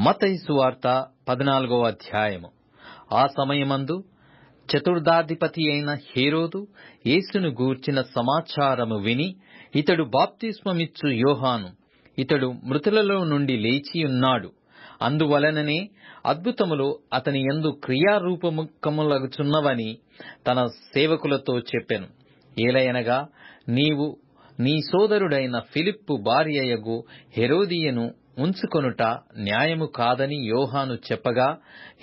మత్తయి సువార్త 14వ అధ్యాయము. ఆ సమయమందు చతుర్థాధిపతి అయిన హేరోదు యేసును గూర్చిన సమాచారము విని, ఇతడు బాప్తిస్మమిచ్చు యోహాను, ఇతడు మృతులలో నుండి లేచియున్నాడు, అందువలననే అద్భుతములు అతని యందు క్రియారూపముఖములగుచున్నవని తన సేవకులతో చెప్పెను. ఏలయనగా నీవు నీ సోదరుడైన ఫిలిప్పు భార్యయగు హెరోదియను ఉంచుకొనుట న్యాయము కాదని యోహాను చెప్పగా,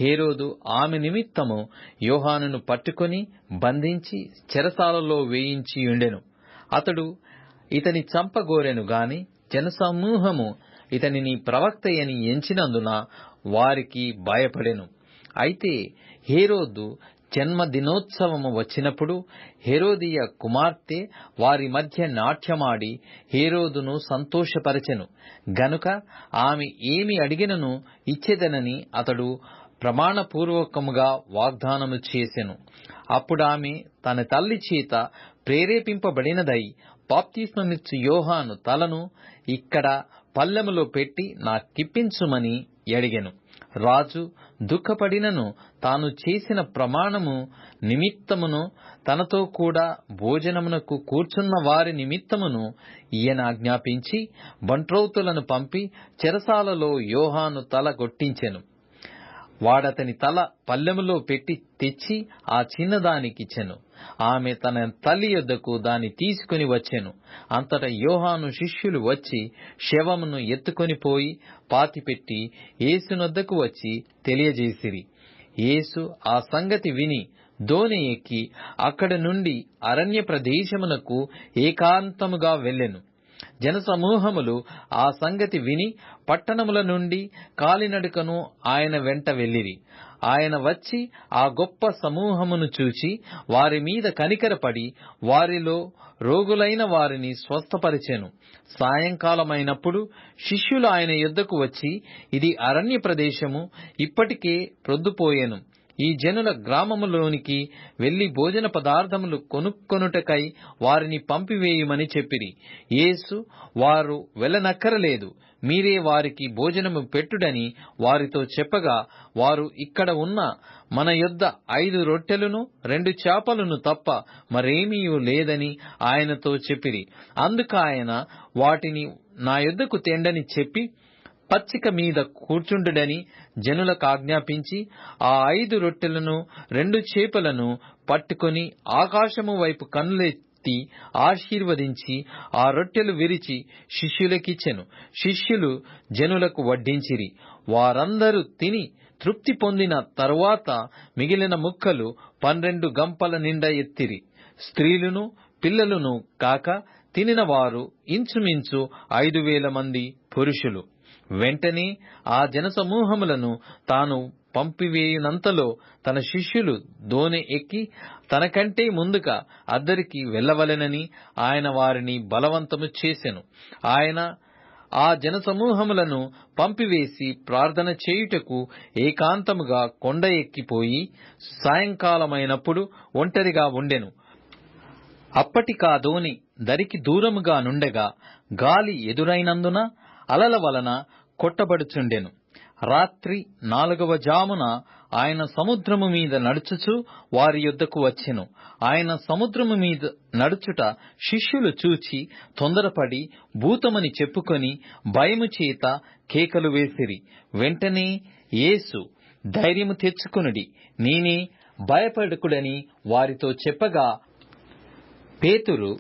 హేరోదు ఆమె నిమిత్తము యోహానును పట్టుకొని బంధించి చెరసాలలో వేయించియుండెను. అతడు ఇతని చంపగోరెను గాని జనసమూహము ఇతనిని ప్రవక్తయని ఎంచినందున వారికి భయపడెను. అయితే హేరోదు జన్మదినోత్సవము వచ్చినప్పుడు హెరోదియ కుమార్తె వారి మధ్య నాట్యమాడి హేరోదును సంతోషపరచెను గనుక ఆమె ఏమి అడిగినను ఇచ్చెదనని అతడు ప్రమాణపూర్వకముగా వాగ్దానము చేసెను. అప్పుడామె తన తల్లి చేత ప్రేరేపింపబడినదై బాప్తిస్మమిచ్చు యోహాను తలను ఇక్కడ పల్లెములో పెట్టి నాకిప్పించుమని అడిగెను. రాజు దుఃఖపడినను తాను చేసిన ప్రమాణము నిమిత్తమును తనతో కూడా భోజనమునకు కూర్చున్న వారి నిమిత్తమును ఈయన ఆజ్ఞాపించి బంట్రౌతులను పంపి చెరసాలలో యోహాను తల గొట్టించెను. వాడతని తల పల్లెములో పెట్టి తెచ్చి ఆ చిన్నదానికిచ్చెను. ఆమె తన తల్లి యొద్దకు దాన్ని తీసుకుని వచ్చెను. అంతటా యోహాను శిష్యులు వచ్చి శవమును ఎత్తుకొని పోయి పాతిపెట్టి యేసునొద్దకు వచ్చి తెలియజేసిరి. యేసు ఆ సంగతి విని దోణి ఎక్కి అక్కడి నుండి అరణ్య ప్రదేశమునకు ఏకాంతముగా వెళ్ళెను. జనసమూహములు ఆ సంగతి విని పట్టణముల నుండి కాలినడకను ఆయన వెంట వెళ్ళిరి. ఆయన వచ్చి ఆ గొప్ప సమూహమును చూచి వారి మీద కనికరపడి వారిలో రోగులైన వారిని స్వస్థపరిచెను. సాయంకాలమైనప్పుడు శిష్యులు ఆయన యొద్దకు వచ్చి, ఇది అరణ్య ప్రదేశము, ఇప్పటికే ప్రొద్దుపోయెను. ఈ జనుల గ్రామములోనికి వెళ్లి భోజన పదార్థములు కొనుక్కొనుటకై వారిని పంపివేయుమని చెప్పిరి. యేసు, వారు వెళ్ళనక్కరలేదు, మీరే వారికి భోజనము పెట్టుడని వారితో చెప్పగా, వారు ఇక్కడ ఉన్న మన యొద్ద 5 రొట్టెలను 2 చేపలను తప్ప మరేమీ లేదని ఆయనతో చెప్పిరి. అందుకాయన వాటిని నా యొద్దకు తెండని చెప్పి పచ్చిక మీద కూర్చుండుడని జనులకు ఆజ్ఞాపించి ఆ 5 రొట్టెలను 2 చేపలను పట్టుకొని ఆకాశము వైపు కన్నులెత్తి ఆశీర్వదించి ఆ రొట్టెలు విరిచి శిష్యులకిచ్చెను. శిష్యులు జనులకు వడ్డించిరి. వారందరూ తిని తృప్తి పొందిన తరువాత మిగిలిన ముక్కలు 12 గంపల నిండా ఎత్తిరి. స్త్రీలును పిల్లలును కాక తినిన వారు ఇంచుమించు 5,000 మంది పురుషులు. వెంటనే ఆ జనసమూహములను తాను పంపివేయునంతలో తన శిష్యులు దోణి ఎక్కి తనకంటే ముందుగా అద్దరికి వెళ్ళవలెనని ఆయన వారిని బలవంతము చేసెను. ఆయన ఆ జనసమూహములను పంపివేసి ప్రార్థన చేయుటకు ఏకాంతముగా కొండ ఎక్కిపోయి సాయంకాలమైనప్పుడు ఒంటరిగా ఉండెను. అప్పటికా దోణి దరికి దూరముగా నుండగా గాలి ఎదురైనందున అలల వలన కొట్టబడుచుండెను. రాత్రి 4వ జామున ఆయన సముద్రము మీద నడుచుచు వారి యొద్దకు వచ్చెను. ఆయన సముద్రము మీద నడుచుట శిష్యులు చూచి తొందరపడి భూతమని చెప్పుకొని భయము చేత కేకలు వేసిరి. వెంటనే యేసు, ధైర్యము తెచ్చుకొనుడి, నేనే, భయపడకుడని వారితో చెప్పగా, పేతురు,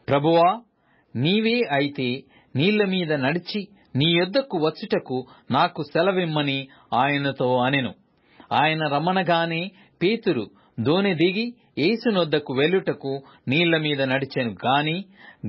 ప్రభువా, నీవే అయితే నీళ్ల మీద నడిచి నీ యొద్దకు వచ్చుటకు నాకు సెలవిమ్మని ఆయనతో అనెను. ఆయన రమ్మనగానే పేతురు దోణి దిగి యేసునొద్దకు వెళ్ళుటకు నీళ్ల మీద నడిచెను గాని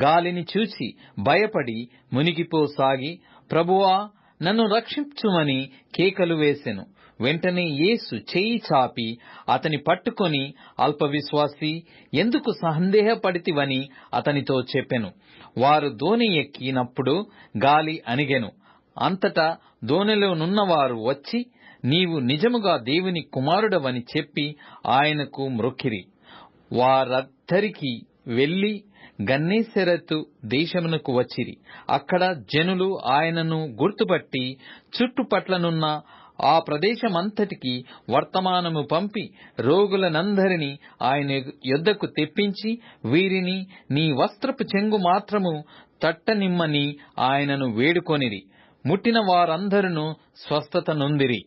గాలిని చూచి భయపడి మునిగిపోసాగి, ప్రభువా, నన్ను రక్షించుమని కేకలు వేసెను. వెంటనే యేసు చెయ్యి చాపి అతని పట్టుకొని, అల్పవిశ్వాసీ, ఎందుకు సందేహపడితివని అతనితో చెప్పెను. వారు దోణి ఎక్కినప్పుడు గాలి అణిగెను. అంతటా దోణిలో నున్నవారు వచ్చి, నీవు నిజముగా దేవుని కుమారుడవని చెప్పి ఆయనకు మ్రొక్కిరి. వారద్దరికి వెళ్లి గన్నేసెరతు దేశమునకు వచ్చిరి. అక్కడ జనులు ఆయనను గుర్తుపట్టి చుట్టుపట్లనున్న ఆ ప్రదేశమంతటికి వర్తమానము పంపి రోగులనందరినీ ఆయన యొద్దకు తెప్పించి, వీరిని నీ వస్త్రపు చెంగు మాత్రము తట్టనిమ్మని ఆయనను వేడుకొనిరి. ముట్టిన వారందరూ స్వస్థత నొందిరి.